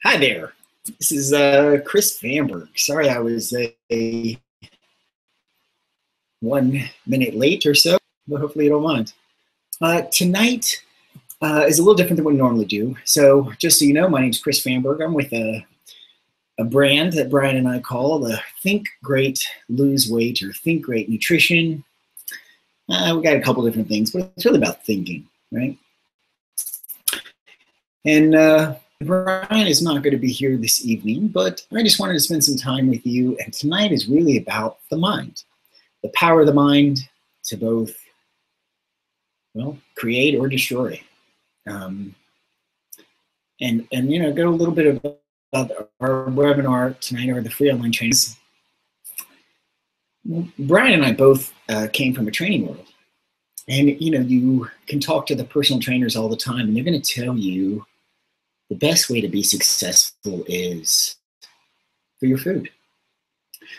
Hi there. This is Chris Vanberg. Sorry I was a 1 minute late or so, but hopefully you don't mind. Tonight is a little different than what we normally do. So just so you know, my name is Chris Vanberg. I'm with a brand that Brian and I call the Think Great Lose Weight or Think Great Nutrition. We got a couple different things, but it's really about thinking, right? And Brian is not going to be here this evening, but I just wanted to spend some time with you. And tonight is really about the mind, the power of the mind to both, well, create or destroy. And you know, go a little bit about our webinar tonight or the free online trainings. Brian and I both came from a training world. And, you know, you can talk to the personal trainers all the time, and they're going to tell you the best way to be successful is through your food.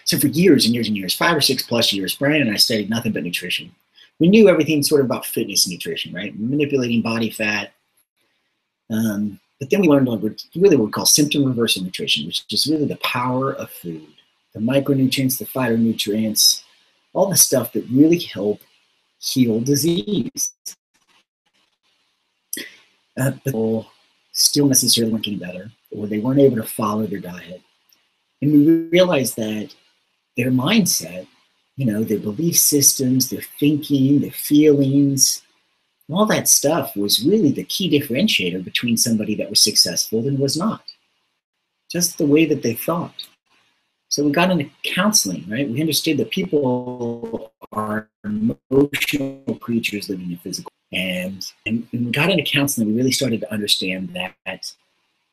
So for years and years and years, 5 or 6 plus years, Brian and I studied nothing but nutrition. We knew everything sort of about fitness and nutrition, right? Manipulating body fat. But then we learned really what we call symptom reversal nutrition, which is really the power of food, the micronutrients, the phytonutrients, all the stuff that really help heal disease. But people still necessarily weren't getting better, or they weren't able to follow their diet. And we realized that their mindset, you know, their belief systems, their thinking, their feelings, all that stuff was really the key differentiator between somebody that was successful and was not. Just the way that they thought. So we got into counseling, right? We understood that people are emotional creatures living in physical. And we got into counseling, we really started to understand that,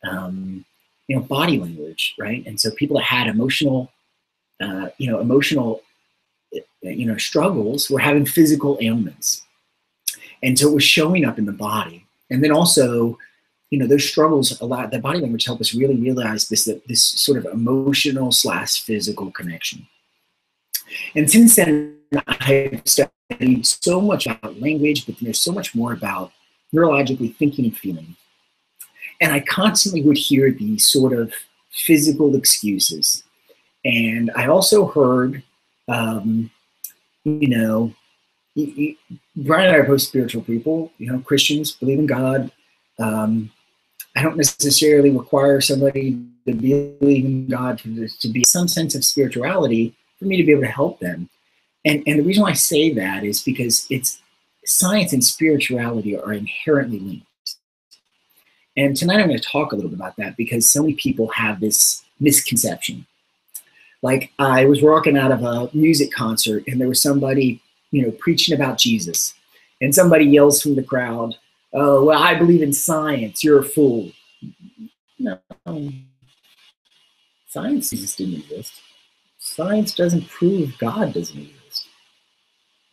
you know, body language, right? And so people that had emotional struggles were having physical ailments. And so it was showing up in the body. And then also, you know, those struggles, the body language helped us really realize this sort of emotional / physical connection. And since then, I've studied so much about language, but there's so much more about neurologically thinking and feeling. And I constantly would hear these sort of physical excuses. And I also heard, you know, Brian and I are both spiritual people, you know, Christians, believe in God. I don't necessarily require somebody to believe in God to be some sense of spirituality for me to be able to help them. And the reason why I say that is because science and spirituality are inherently linked. And tonight I'm going to talk a little bit about that because so many people have this misconception. Like I was walking out of a music concert and there was somebody, you know, preaching about Jesus. And somebody yells from the crowd, "Oh, well, I believe in science. You're a fool." No. Science didn't exist. Science doesn't prove God doesn't exist.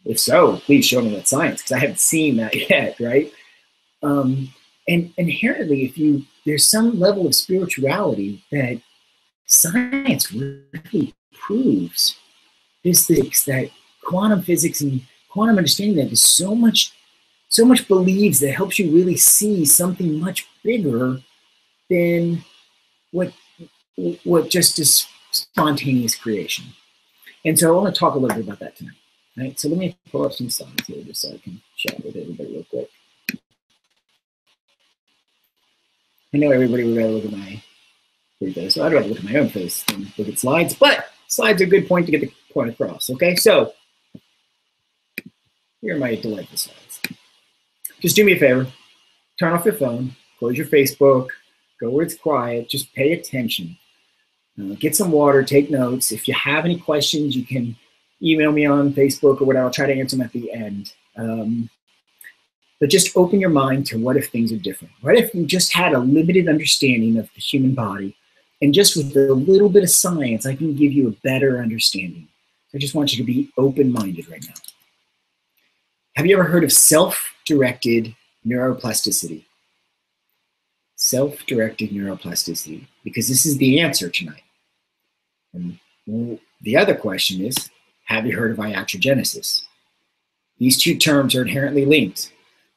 If so, please show me that science, because I haven't seen that yet, right? And inherently, there's some level of spirituality that science really proves. There's this, that quantum physics and quantum understanding that is so much believes that helps you really see something much bigger than what just is spontaneous creation. And so I want to talk a little bit about that tonight. Right? So let me pull up some slides here just so I can chat with everybody real quick. I know everybody would rather look at my face, so I'd rather look at my own face than look at slides, but slides are a good point to get the point across, okay? So here are my delightful slides. Just do me a favor, turn off your phone, close your Facebook, go where it's quiet, just pay attention. Get some water, take notes. If you have any questions, you can email me on Facebook or whatever. I'll try to answer them at the end. But just open your mind to what if things are different. What if you just had a limited understanding of the human body, and just with a little bit of science, I can give you a better understanding. I just want you to be open-minded right now. Have you ever heard of self-directed neuroplasticity? Self-directed neuroplasticity, because this is the answer tonight. And the other question is, have you heard of iatrogenesis? These two terms are inherently linked,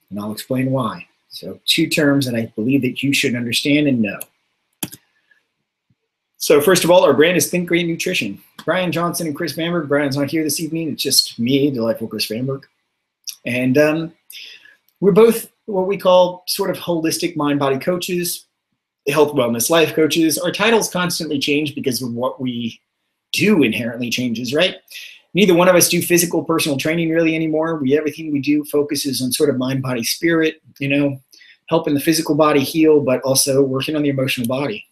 and I'll explain why. So 2 terms that I believe that you should understand and know. So first of all, our brand is Think Great Nutrition. Brian Johnson and Chris Vanberg. Brian's not here this evening. It's just me, delightful Chris Vanberg. And we're both what we call sort of holistic mind-body coaches, health, wellness, life coaches. Our titles constantly change because of what we do inherently changes, right? Neither one of us do physical personal training really anymore. Everything we do focuses on sort of mind, body, spirit, you know, helping the physical body heal, but also working on the emotional body.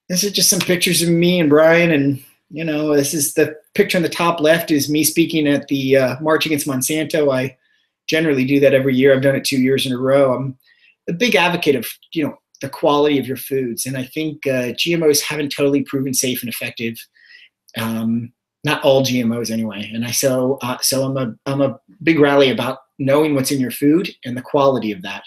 This is just some pictures of me and Brian, and you know, this is the picture on the top left is me speaking at the March Against Monsanto. I generally do that every year. I've done it 2 years in a row. I'm a big advocate of, you know, the quality of your foods, and I think GMOs haven't totally proven safe and effective. Not all GMOs anyway. And so I'm a big rally about knowing what's in your food and the quality of that.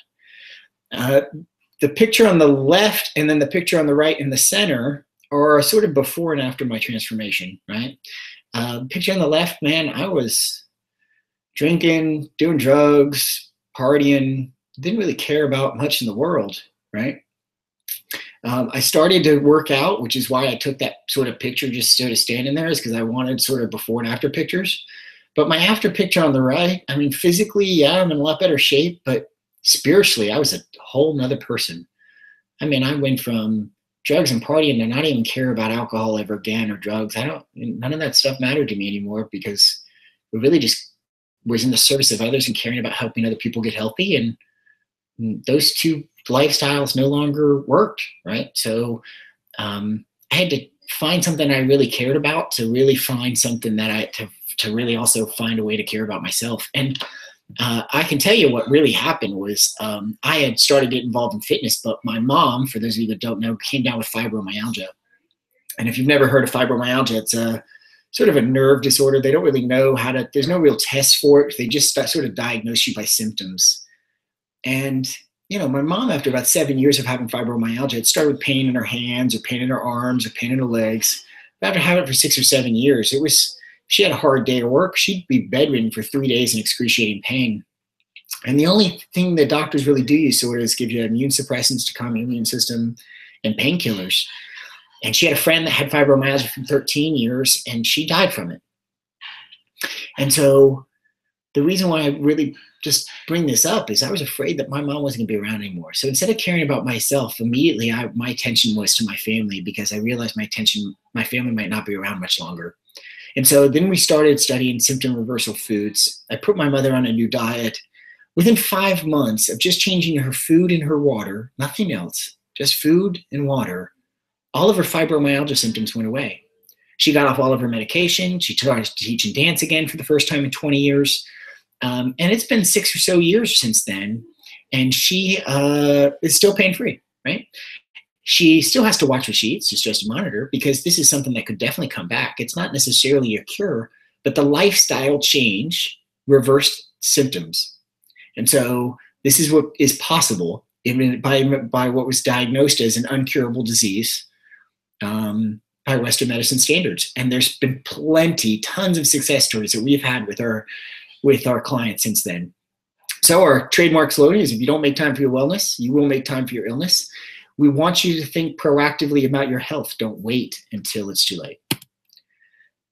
The picture on the left and then the picture on the right in the center are sort of before and after my transformation, right? Picture on the left, man, I was drinking, doing drugs, partying, didn't really care about much in the world, right? I started to work out, which is why I took that sort of picture just sort of standing there, is because I wanted sort of before and after pictures. But my after picture on the right, I mean, physically, yeah, I'm in a lot better shape, but spiritually, I was a whole nother person. I mean, I went from drugs and partying to not even care about alcohol ever again or drugs. None of that stuff mattered to me anymore because we really just was in the service of others and caring about helping other people get healthy. And those two lifestyles no longer worked, right? So I had to find something I really cared about to really find something that to really also find a way to care about myself. And I can tell you what really happened was I had started getting involved in fitness, but my mom, for those of you that don't know, came down with fibromyalgia. And if you've never heard of fibromyalgia, it's a sort of a nerve disorder. They don't really know there's no real test for it. They just sort of diagnose you by symptoms. And, you know, my mom, after about 7 years of having fibromyalgia, it started with pain in her hands or pain in her arms or pain in her legs. But after having it for 6 or 7 years, she had a hard day of work. She'd be bedridden for 3 days in excruciating pain. And the only thing that doctors really do use sort of is give you immune suppressants to calm your immune system and painkillers. And she had a friend that had fibromyalgia for 13 years, and she died from it. And so the reason why I really just bring this up is I was afraid that my mom wasn't going to be around anymore. So instead of caring about myself, immediately my attention was to my family, because I realized my family might not be around much longer. And so then we started studying symptom reversal foods. I put my mother on a new diet. Within 5 months of just changing her food and her water, nothing else, just food and water, all of her fibromyalgia symptoms went away. She got off all of her medication. She started to teach and dance again for the first time in 20 years. And it's been 6 or so years since then. And she is still pain-free, right? She still has to watch what she eats, just to monitor, because this is something that could definitely come back. It's not necessarily a cure, but the lifestyle change reversed symptoms. And so this is what is possible by what was diagnosed as an uncurable disease by Western medicine standards. And there's been tons of success stories that we've had with our clients since then. So our trademark slogan is, if you don't make time for your wellness, you will make time for your illness. We want you to think proactively about your health. Don't wait until it's too late.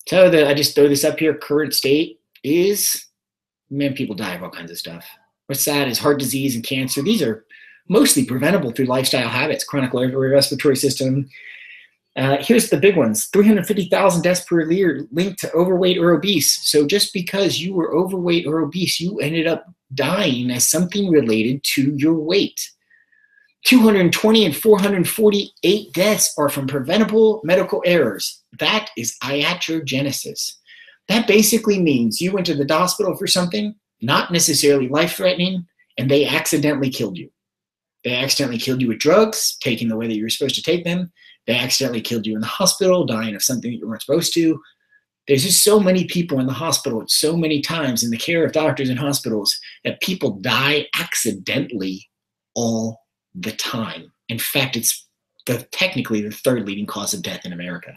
So I just throw this up here. Current state is, man, people die of all kinds of stuff. What's sad is heart disease and cancer. These are mostly preventable through lifestyle habits, chronic respiratory system. Here's the big ones. 350,000 deaths per year linked to overweight or obese. So just because you were overweight or obese, you ended up dying as something related to your weight. 220 and 448 deaths are from preventable medical errors. That is iatrogenesis. That basically means you went to the hospital for something, not necessarily life-threatening, and they accidentally killed you. They accidentally killed you with drugs, taking the way that you were supposed to take them. They accidentally killed you in the hospital, dying of something that you weren't supposed to. There's just so many people in the hospital at so many times in the care of doctors and hospitals that people die accidentally all the time. In fact, it's technically the third leading cause of death in America.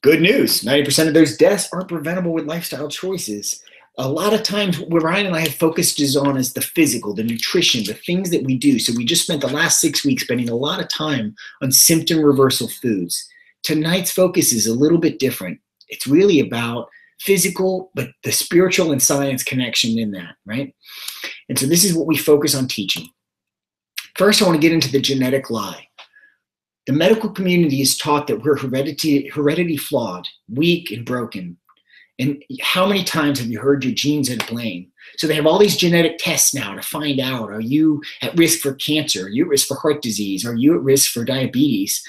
Good news, 90% of those deaths are preventable with lifestyle choices. a lot of times what Ryan and I have focused on is the physical, the nutrition, the things that we do. So we just spent the last 6 weeks spending a lot of time on symptom reversal foods. Tonight's focus is a little bit different. It's really about physical, but the spiritual and science connection in that, right? And so this is what we focus on teaching. First, I want to get into the genetic lie. The medical community is taught that we're heredity flawed, weak, and broken. And how many times have you heard your genes are to blame? So they have all these genetic tests now to find out, are you at risk for cancer? Are you at risk for heart disease? Are you at risk for diabetes?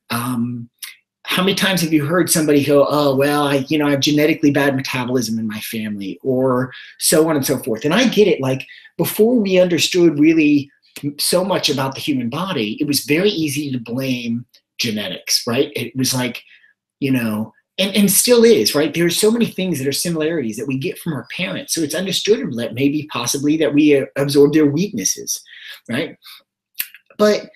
How many times have you heard somebody go, oh, well, I have genetically bad metabolism in my family, or so on and so forth. And I get it. Like, before we understood really so much about the human body, it was very easy to blame genetics, right? It was like, and still is, right? There's so many things that are similarities that we get from our parents. So it's understood that maybe possibly that we absorb their weaknesses, right? But,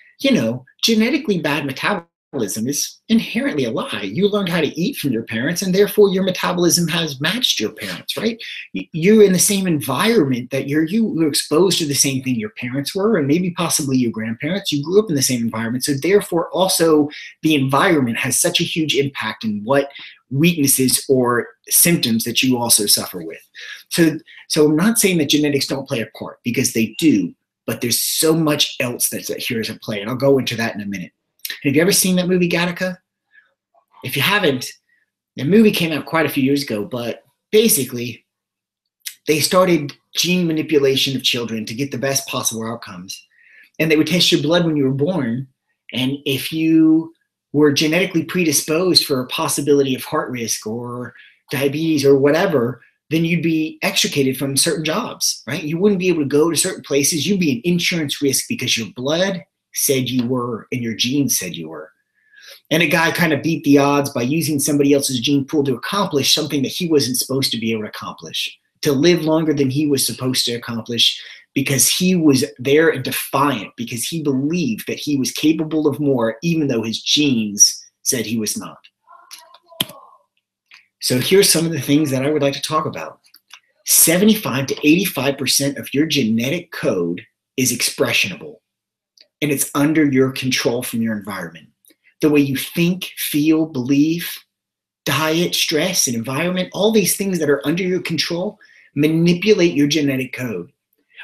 genetically bad metabolism is inherently a lie. You learned how to eat from your parents, and therefore your metabolism has matched your parents, right? You're in the same environment that you were exposed to the same thing your parents were, and maybe possibly your grandparents. You grew up in the same environment. So therefore also the environment has such a huge impact in what weaknesses or symptoms that you also suffer with. So I'm not saying that genetics don't play a part, because they do, but there's so much else that's here at play. And I'll go into that in a minute. Have you ever seen that movie, Gattaca? If you haven't, the movie came out quite a few years ago, but basically they started gene manipulation of children to get the best possible outcomes. And they would test your blood when you were born. And if you were genetically predisposed for a possibility of heart risk or diabetes or whatever, then you'd be extricated from certain jobs, right? You wouldn't be able to go to certain places. You'd be an insurance risk because your blood said you were and your genes said you were. And a guy kind of beat the odds by using somebody else's gene pool to accomplish something that he wasn't supposed to be able to accomplish, to live longer than he was supposed to accomplish, because he was there and defiant, because he believed that he was capable of more, even though his genes said he was not. So here's some of the things that I would like to talk about. 75 to 85% of your genetic code is expressionable, and it's under your control from your environment. The way you think, feel, believe, diet, stress, and environment, all these things that are under your control manipulate your genetic code.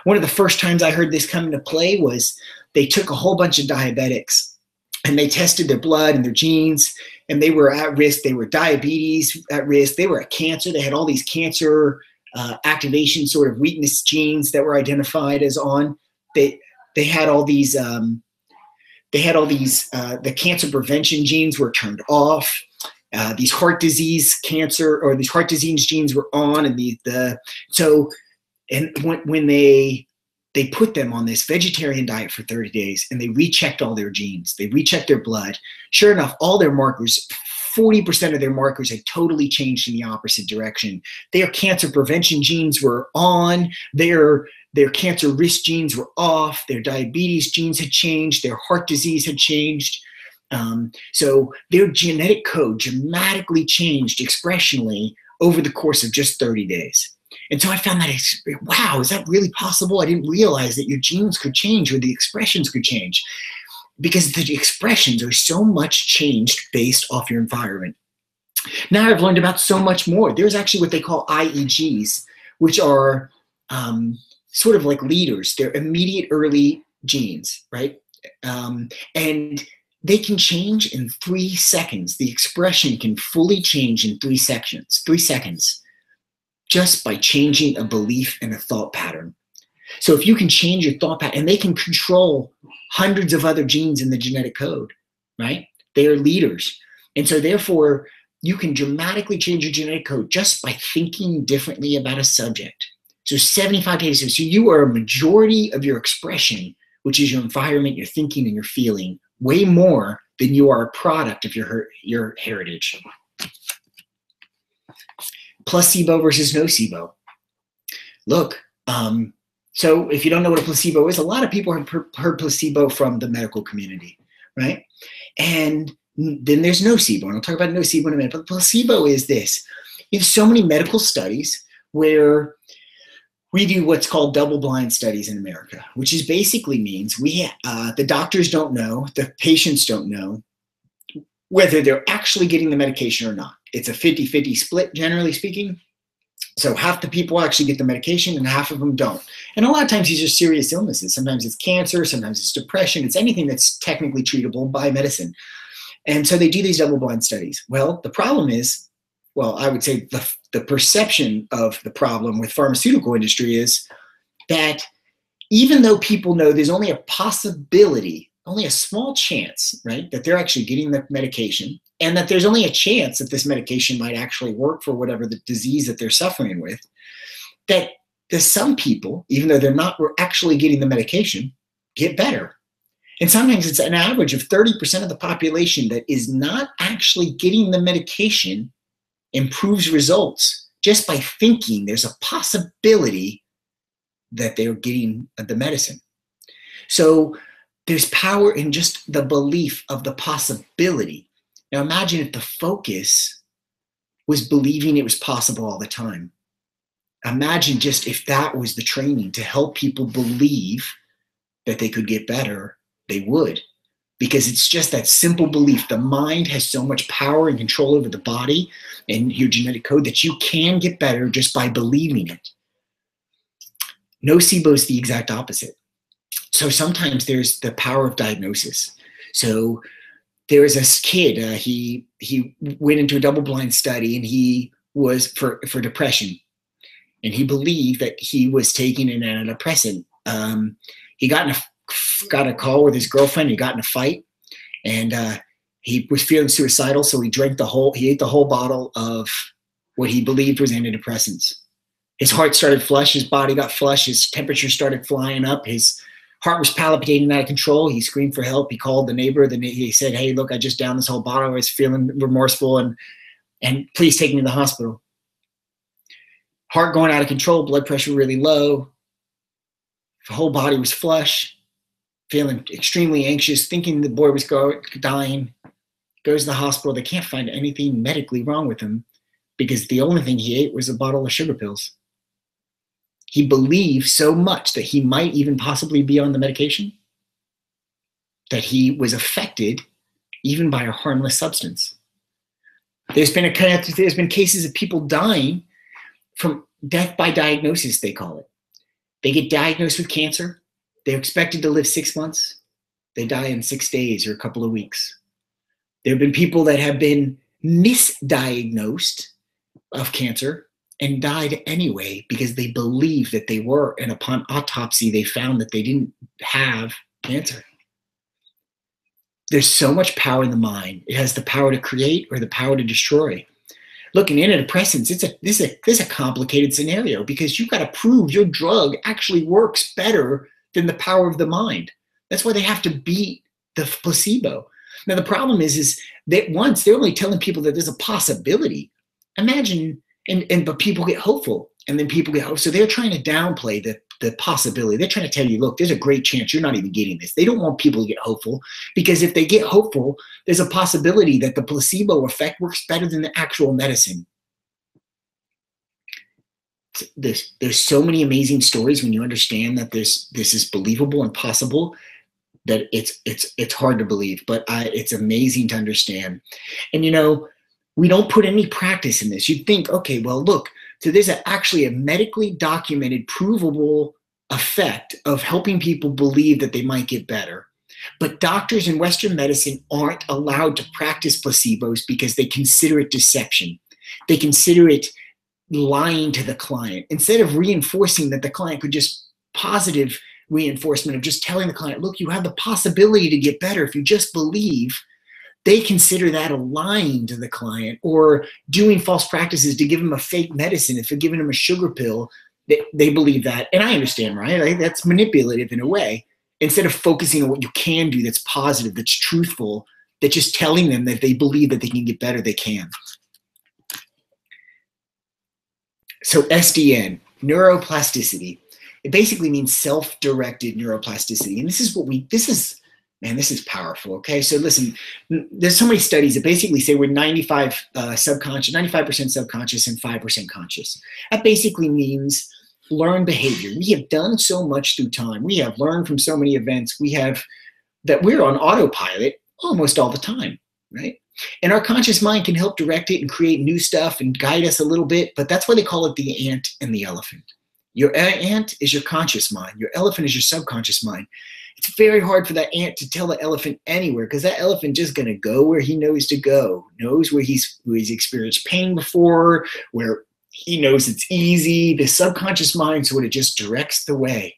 One of the first times I heard this come into play was they took a whole bunch of diabetics and they tested their blood and their genes, and they were at risk. They were diabetes at risk. They were at cancer. They had all these cancer activation sort of weakness genes that were identified as on. They had all these, the cancer prevention genes were turned off. These heart disease genes were on, and when they put them on this vegetarian diet for 30 days and they rechecked all their genes, they rechecked their blood, sure enough, all their markers, 40% of their markers had totally changed in the opposite direction. Their cancer prevention genes were on, their cancer risk genes were off, their diabetes genes had changed, their heart disease had changed. So their genetic code dramatically changed expressionally over the course of just 30 days. And so I found that, wow, is that really possible? I didn't realize that your genes could change or the expressions could change, because the expressions are so much changed based off your environment. Now I've learned about so much more. There's actually what they call IEGs, which are sort of like leaders. They're immediate early genes, right? And they can change in 3 seconds. The expression can fully change in 3 seconds, just by changing a belief and a thought pattern. So if you can change your thought pattern, and they can control hundreds of other genes in the genetic code, right? They are leaders. And so therefore, you can dramatically change your genetic code just by thinking differently about a subject. So 75 days. So you are a majority of your expression, which is your environment, your thinking, and your feeling, way more than you are a product of your heritage. Placebo versus nocebo. Look, so if you don't know what a placebo is, a lot of people have heard placebo from the medical community, right? And then there's nocebo, and I'll talk about nocebo in a minute, but placebo is this. You have so many medical studies where we do what's called double-blind studies in America, which is basically means the doctors don't know, the patients don't know whether they're actually getting the medication or not. It's a 50-50 split, generally speaking. So half the people actually get the medication and half of them don't. And a lot of times these are serious illnesses. Sometimes it's cancer, sometimes it's depression. It's anything that's technically treatable by medicine. And so they do these double-blind studies. Well, the problem is, well, I would say the perception of the problem with pharmaceutical industry is that even though people know there's only a possibility, only a small chance, right, that they're actually getting the medication, and that there's only a chance that this medication might actually work for whatever the disease that they're suffering with, that there's some people, even though they're not actually getting the medication, get better. And sometimes it's an average of 30% of the population that is not actually getting the medication improves results just by thinking there's a possibility that they're getting the medicine. So there's power in just the belief of the possibility. Now imagine if the focus was believing it was possible all the time. Imagine just if that was the training to help people believe that they could get better, they would. Because it's just that simple belief. The mind has so much power and control over the body and your genetic code that you can get better just by believing it. Nocebo is the exact opposite. So sometimes there's the power of diagnosis. So there was this kid, he went into a double-blind study, and he was for depression. And he believed that he was taking an antidepressant. He got a call with his girlfriend. He got in a fight, and he was feeling suicidal. So he ate the whole bottle of what he believed was antidepressants. His heart started flush. His body got flush. His temperature started flying up. His heart was palpitating out of control. He screamed for help. He called the neighbor. He said, "Hey, look, I just downed this whole bottle. I was feeling remorseful, and please take me to the hospital." Heart going out of control, blood pressure really low. The whole body was flush, feeling extremely anxious, thinking the boy was dying. Goes to the hospital. They can't find anything medically wrong with him because the only thing he ate was a bottle of sugar pills. He believed so much that he might even possibly be on the medication that he was affected even by a harmless substance. There's been cases of people dying from death by diagnosis, they call it. They get diagnosed with cancer. They're expected to live 6 months. They die in 6 days or a couple of weeks. There have been people that have been misdiagnosed of cancer and died anyway because they believed that they were, and upon autopsy, they found that they didn't have cancer. There's so much power in the mind. It has the power to create or the power to destroy. Look, in antidepressants, this is a complicated scenario because you've got to prove your drug actually works better than the power of the mind. That's why they have to beat the placebo. Now, the problem is that once they're only telling people that there's a possibility. Imagine, but people get hopeful, and then people get hopeful. So they're trying to downplay the possibility. They're trying to tell you, look, there's a great chance you're not even getting this. They don't want people to get hopeful because if they get hopeful, there's a possibility that the placebo effect works better than the actual medicine. There's so many amazing stories when you understand that this is believable and possible that it's hard to believe, but it's amazing to understand. And we don't put any practice in this. You'd think, okay, well, look, so there's actually a medically documented, provable effect of helping people believe that they might get better. But doctors in Western medicine aren't allowed to practice placebos because they consider it deception. They consider it lying to the client. Instead of reinforcing that the client could just positive reinforcement of just telling the client, look, you have the possibility to get better if you just believe, they consider that a lying to the client or doing false practices to give them a fake medicine. If they're giving them a sugar pill, they believe that. And I understand, right? That's manipulative in a way. Instead of focusing on what you can do that's positive, that's truthful, that's just telling them that they believe that they can get better, they can. So SDN, neuroplasticity. It basically means self-directed neuroplasticity. And this is Man, this is powerful. Okay, so listen, there's so many studies that basically say we're 95% subconscious and 5% conscious. That basically means learned behavior. We have done so much through time. We have learned from so many events. We have that we're on autopilot almost all the time, right? And our conscious mind can help direct it and create new stuff and guide us a little bit, but that's why they call it the ant and the elephant. Your ant is your conscious mind. Your elephant is your subconscious mind. It's very hard for that ant to tell the elephant anywhere, because that elephant just going to go where he knows to go, knows where he's experienced pain before, where he knows it's easy. The subconscious mind sort of just directs the way.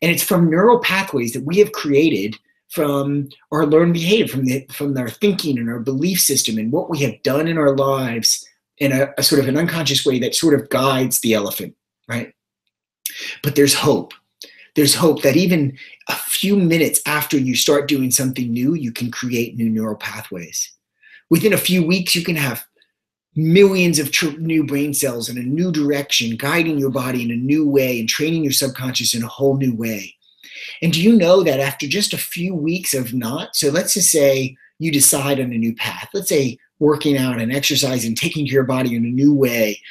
And it's from neural pathways that we have created from our learned behavior, from our thinking and our belief system and what we have done in our lives in a sort of an unconscious way that sort of guides the elephant, right? But there's hope. There's hope that even a few minutes after you start doing something new, you can create new neural pathways. Within a few weeks, you can have millions of new brain cells in a new direction, guiding your body in a new way and training your subconscious in a whole new way. And do you know that after just a few weeks of so let's just say you decide on a new path, let's say working out and exercising, taking care of your body in a new way,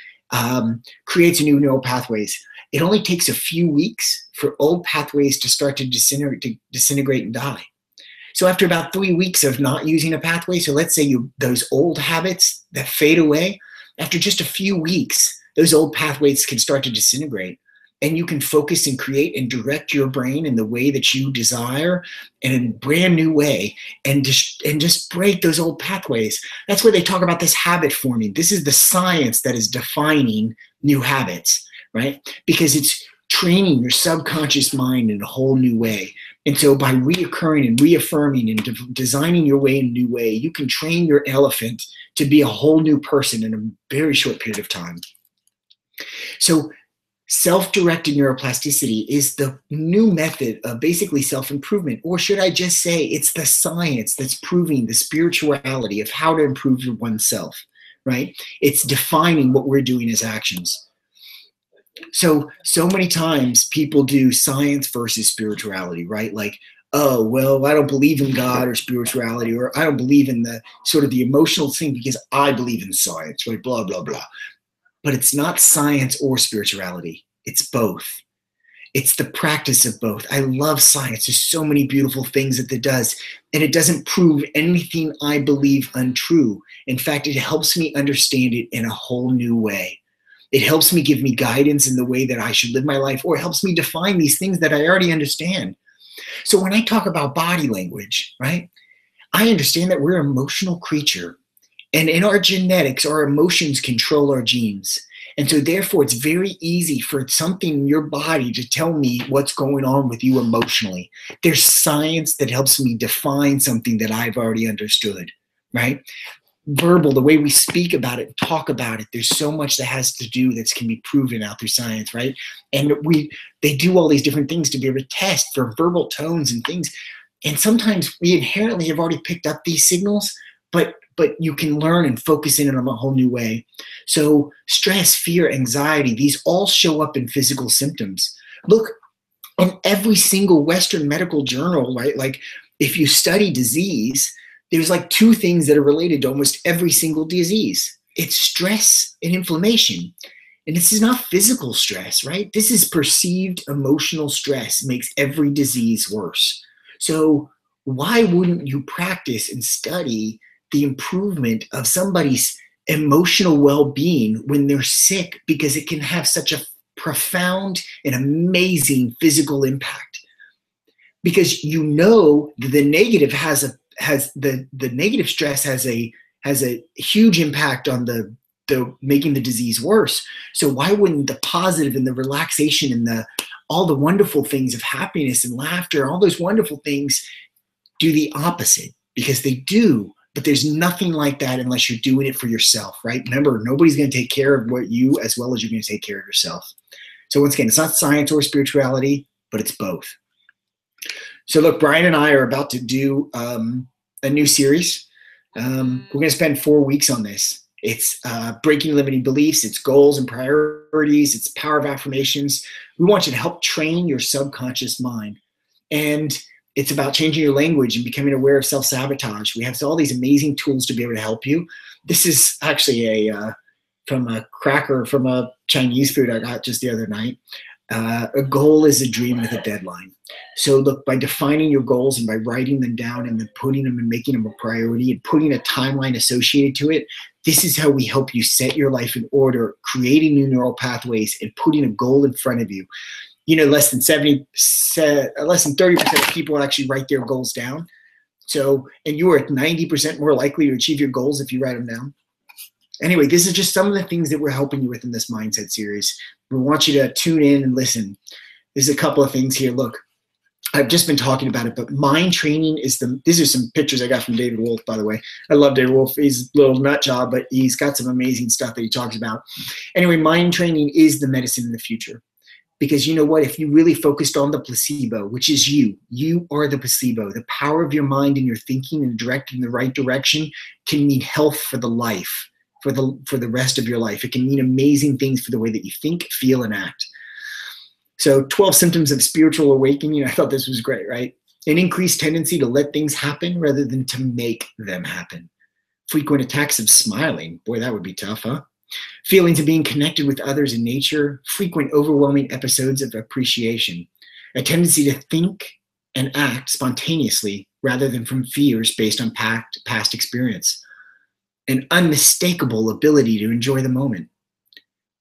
creates a new neural pathways. It only takes a few weeks for old pathways to start to disintegrate and die. So after about 3 weeks of not using a pathway, so let's say those old habits that fade away, after just a few weeks, those old pathways can start to disintegrate. And you can focus and create and direct your brain in the way that you desire in a brand new way, and just break those old pathways. That's where they talk about this habit forming. This is the science that is defining new habits, right? Because it's training your subconscious mind in a whole new way. And so by reoccurring and reaffirming and designing your way in a new way, you can train your elephant to be a whole new person in a very short period of time. So self-directed neuroplasticity is the new method of basically self-improvement, or should I just say it's the science that's proving the spirituality of how to improve oneself, right? It's defining what we're doing as actions. So many times people do science versus spirituality, right? Like, oh, well, I don't believe in God or spirituality, or I don't believe in the sort of the emotional thing because I believe in science, right? Blah, blah, blah. But it's not science or spirituality. It's both. It's the practice of both. I love science. There's so many beautiful things that it does. And it doesn't prove anything I believe untrue. In fact, it helps me understand it in a whole new way. It helps me give me guidance in the way that I should live my life, or it helps me define these things that I already understand. So when I talk about body language, right, I understand that we're an emotional creature. And in our genetics, our emotions control our genes. And so therefore, it's very easy for something in your body to tell me what's going on with you emotionally. There's science that helps me define something that I've already understood, right? Verbal, the way we speak about it, talk about it, there's so much that has to do that can be proven out through science, right? And they do all these different things to be able to test for verbal tones and things. And sometimes we inherently have already picked up these signals, but you can learn and focus in on a whole new way. So stress, fear, anxiety, these all show up in physical symptoms. Look, in every single Western medical journal, right? Like if you study disease, there's like 2 things that are related to almost every single disease. It's stress and inflammation. And this is not physical stress, right? This is perceived emotional stress makes every disease worse. So why wouldn't you practice and study the improvement of somebody's emotional well-being when they're sick, because it can have such a profound and amazing physical impact? Because you know the negative the negative stress has a huge impact on the making the disease worse. So why wouldn't the positive and the relaxation and all the wonderful things of happiness and laughter, all those wonderful things, do the opposite? Because they do. But there's nothing like that unless you're doing it for yourself, right? Remember, nobody's going to take care of you as well as you're going to take care of yourself. So once again, it's not science or spirituality, but it's both. So look, Brian and I are about to do a new series. We're going to spend 4 weeks on this. It's breaking limiting beliefs, it's goals and priorities, it's power of affirmations. We want you to help train your subconscious mind. And It's about changing your language and becoming aware of self-sabotage. We have all these amazing tools to be able to help you. This is actually from a cracker from a Chinese food I got just the other night. A goal is a dream with a deadline. So look, by defining your goals and by writing them down and then putting them and making them a priority and putting a timeline associated to it, this is how we help you set your life in order, creating new neural pathways and putting a goal in front of you. You know, less than 30% of people actually write their goals down. So, and you are 90% more likely to achieve your goals if you write them down. Anyway, this is just some of the things that we're helping you with in this mindset series. We want you to tune in and listen. There's a couple of things here. Look, I've just been talking about it, but mind training is these are some pictures I got from David Wolf, by the way. I love David Wolf. He's a little nut job, but he's got some amazing stuff that he talks about. Anyway, mind training is the medicine in the future. Because you know what? If you really focused on the placebo, which is you are the placebo. The power of your mind and your thinking and directing in the right direction can mean health for the life, for the rest of your life. It can mean amazing things for the way that you think, feel, and act. So 12 symptoms of spiritual awakening. I thought this was great, right? An increased tendency to let things happen rather than to make them happen. Frequent attacks of smiling. Boy, that would be tough, huh? Feelings of being connected with others in nature, frequent overwhelming episodes of appreciation, a tendency to think and act spontaneously rather than from fears based on past experience, an unmistakable ability to enjoy the moment,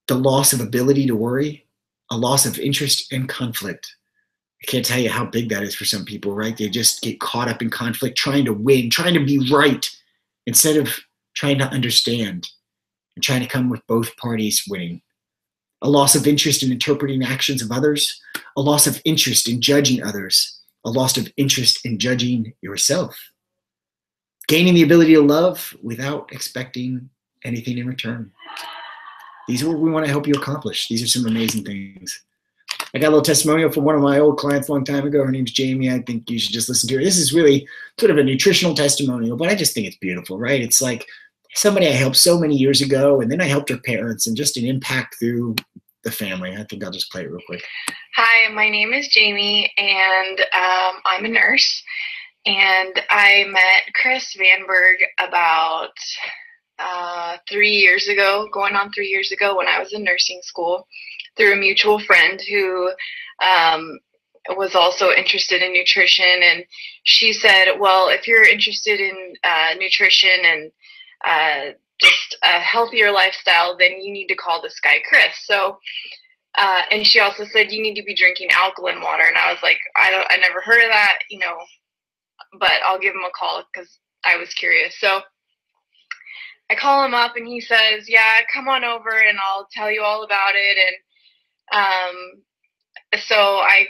the loss of ability to worry, a loss of interest and conflict. I can't tell you how big that is for some people, right? They just get caught up in conflict, trying to win, trying to be right, instead of trying to understand and trying to come with both parties winning. A loss of interest in interpreting actions of others, a loss of interest in judging others, a loss of interest in judging yourself. Gaining the ability to love without expecting anything in return. These are what we want to help you accomplish. These are some amazing things. I got a little testimonial from one of my old clients a long time ago. Her name's Jamie. I think you should just listen to her. This is really sort of a nutritional testimonial, but I just think it's beautiful, right? It's like somebody I helped so many years ago, and then I helped her parents, and just an impact through the family. I think I'll just play it real quick. Hi, my name is Jamie, and I'm a nurse. And I met Chris Vanberg about 3 years ago, going on 3 years ago, when I was in nursing school, through a mutual friend who was also interested in nutrition. And she said, well, if you're interested in nutrition and just a healthier lifestyle, then you need to call this guy Chris. So, and she also said, you need to be drinking alkaline water. And I was like, I never heard of that, you know, but I'll give him a call because I was curious. So I call him up and he says, yeah, come on over and I'll tell you all about it. And so I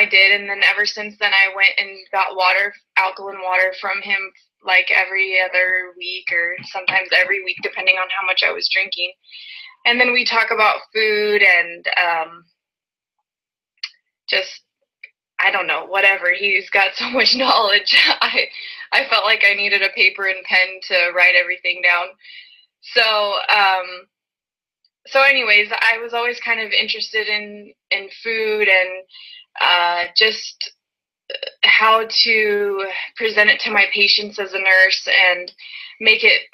did. And then ever since then, I went and got alkaline water from him, like every other week or sometimes every week, depending on how much I was drinking. And then we talk about food and just, I don't know, whatever. He's got so much knowledge. I felt like I needed a paper and pen to write everything down. So anyways, I was always kind of interested in food and just how to present it to my patients as a nurse and make it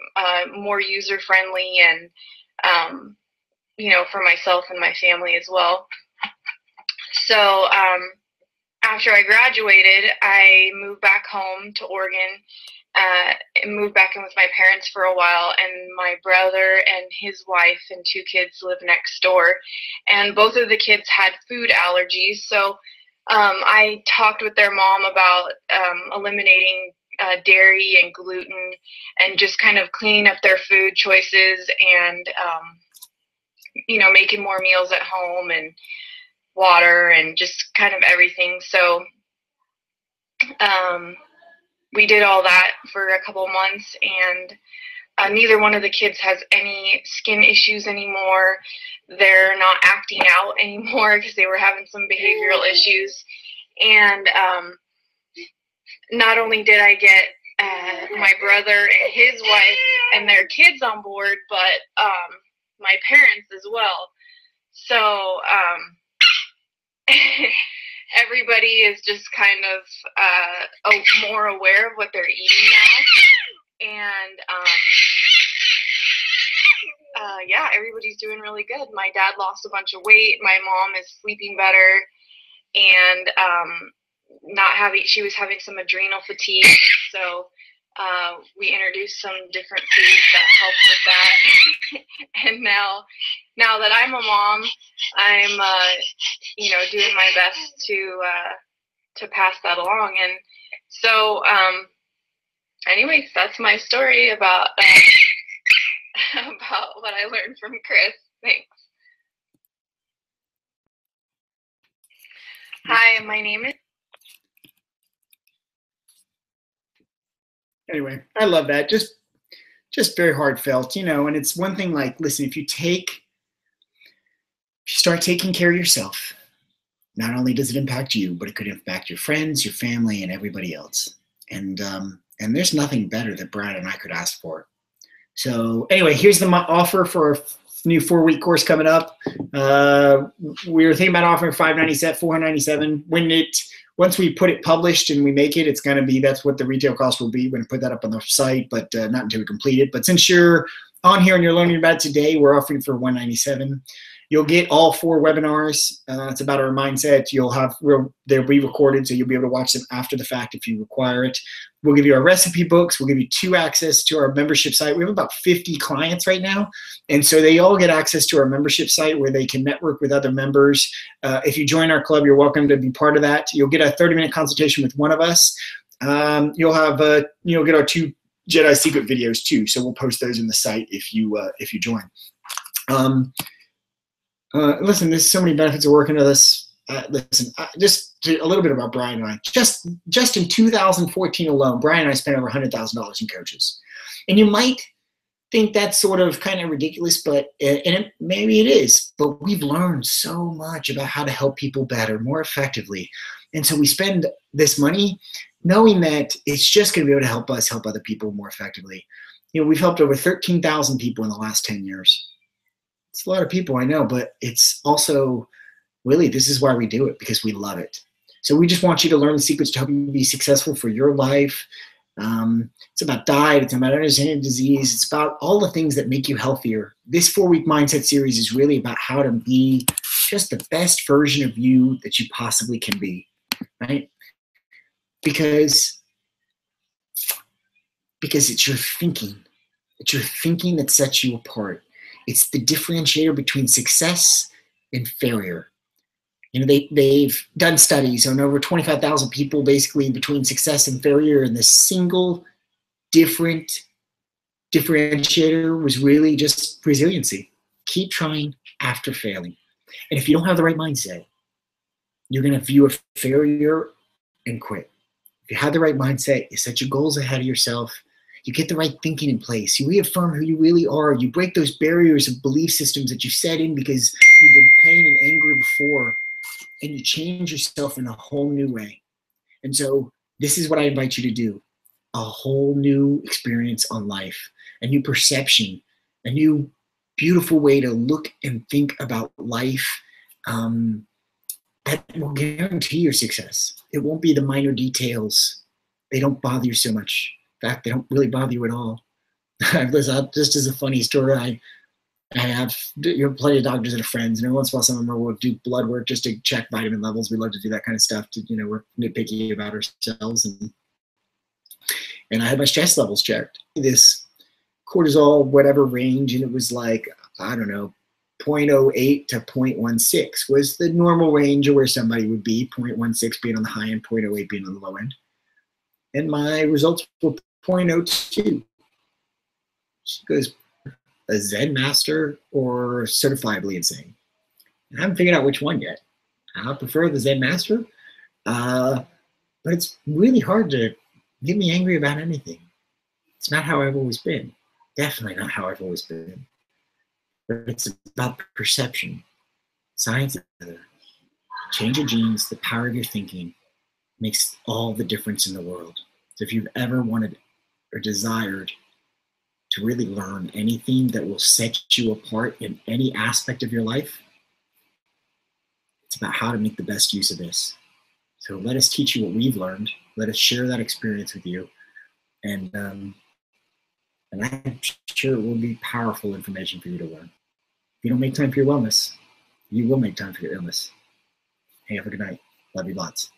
more user-friendly and, for myself and my family as well. So after I graduated, I moved back home to Oregon, and moved back in with my parents for a while, and my brother and his wife and 2 kids live next door, and both of the kids had food allergies. So I talked with their mom about eliminating dairy and gluten and just kind of cleaning up their food choices and, making more meals at home and water and just kind of everything. So we did all that for a couple months, and neither one of the kids has any skin issues anymore. They're not acting out anymore because they were having some behavioral issues. And not only did I get my brother and his wife and their kids on board, but my parents as well. So ever everybody is just kind of more aware of what they're eating now. And yeah, everybody's doing really good. My dad lost a bunch of weight. My mom is sleeping better, and she was having some adrenal fatigue. So we introduced some different foods that helped with that. And now that I'm a mom, I'm doing my best to pass that along. And so anyways, that's my story about about what I learned from Chris. Thanks. Hi, my name is. Anyway, I love that. Just very heartfelt, and it's one thing, like, listen, if you start taking care of yourself, not only does it impact you, but it could impact your friends, your family, and everybody else. And there's nothing better that Brad and I could ask for. So anyway, here's the offer for a new 4-week course coming up. We were thinking about offering $497. Once we put it published and we make it, it's going to be, that's what the retail cost will be. We're going to put that up on the site, but not until we complete it. But since you're on here and you're learning about it today, we're offering for $197. You'll get all 4 webinars. It's about our mindset. They'll be recorded, so you'll be able to watch them after the fact if you require it. We'll give you our recipe books. We'll give you 2 access to our membership site. We have about 50 clients right now, and so they all get access to our membership site where they can network with other members. If you join our club, you're welcome to be part of that. You'll get a 30-minute consultation with one of us. You'll get our 2 Jedi Secret videos too. So we'll post those in the site if you join. Listen, there's so many benefits of working with us. Just a little bit about Brian and I. Just in 2014 alone, Brian and I spent over $100,000 in coaches. And you might think that's sort of kind of ridiculous, but maybe it is. But we've learned so much about how to help people better, more effectively. And so we spend this money knowing that it's just going to be able to help us help other people more effectively. We've helped over 13,000 people in the last 10 years. It's a lot of people, I know, but it's also really, this is why we do it, because we love it. So we just want you to learn the secrets to help you be successful for your life. It's about diet. It's about understanding disease. It's about all the things that make you healthier. This 4-week mindset series is really about how to be just the best version of you that you possibly can be, right? Because it's your thinking. It's your thinking that sets you apart. It's the differentiator between success and failure. They've done studies on over 25,000 people, basically between success and failure, and the single different differentiator was really just resiliency. Keep trying after failing. And if you don't have the right mindset, you're going to view a failure and quit. If you have the right mindset, you set your goals ahead of yourself, you get the right thinking in place, you reaffirm who you really are, you break those barriers of belief systems that you set in because you've been pain and angry before, and you change yourself in a whole new way. And so this is what I invite you to do. A whole new experience on life, a new perception, a new beautiful way to look and think about life that will guarantee your success. It won't be the minor details. They don't bother you so much. In fact, they don't really bother you at all. Just as a funny story, I have plenty of doctors that are friends, and every once in a while some of them will do blood work just to check vitamin levels. We love to do that kind of stuff. We're nitpicky about ourselves, and I had my stress levels checked. This cortisol whatever range, and it was like, I don't know, 0.08 to 0.16 was the normal range of where somebody would be, 0.16 being on the high end, 0.08 being on the low end. And my results were 0.02. She goes, a Zen master or certifiably insane? And I haven't figured out which one yet. I prefer the Zen master, but it's really hard to get me angry about anything. It's not how I've always been. Definitely not how I've always been. But it's about perception. Science, change your genes, the power of your thinking makes all the difference in the world. So if you've ever wanted or desired to really learn anything that will set you apart in any aspect of your life, it's about how to make the best use of this. So let us teach you what we've learned. Let us share that experience with you. And I'm sure it will be powerful information for you to learn. If you don't make time for your wellness, you will make time for your illness. Hey, have a good night. Love you lots.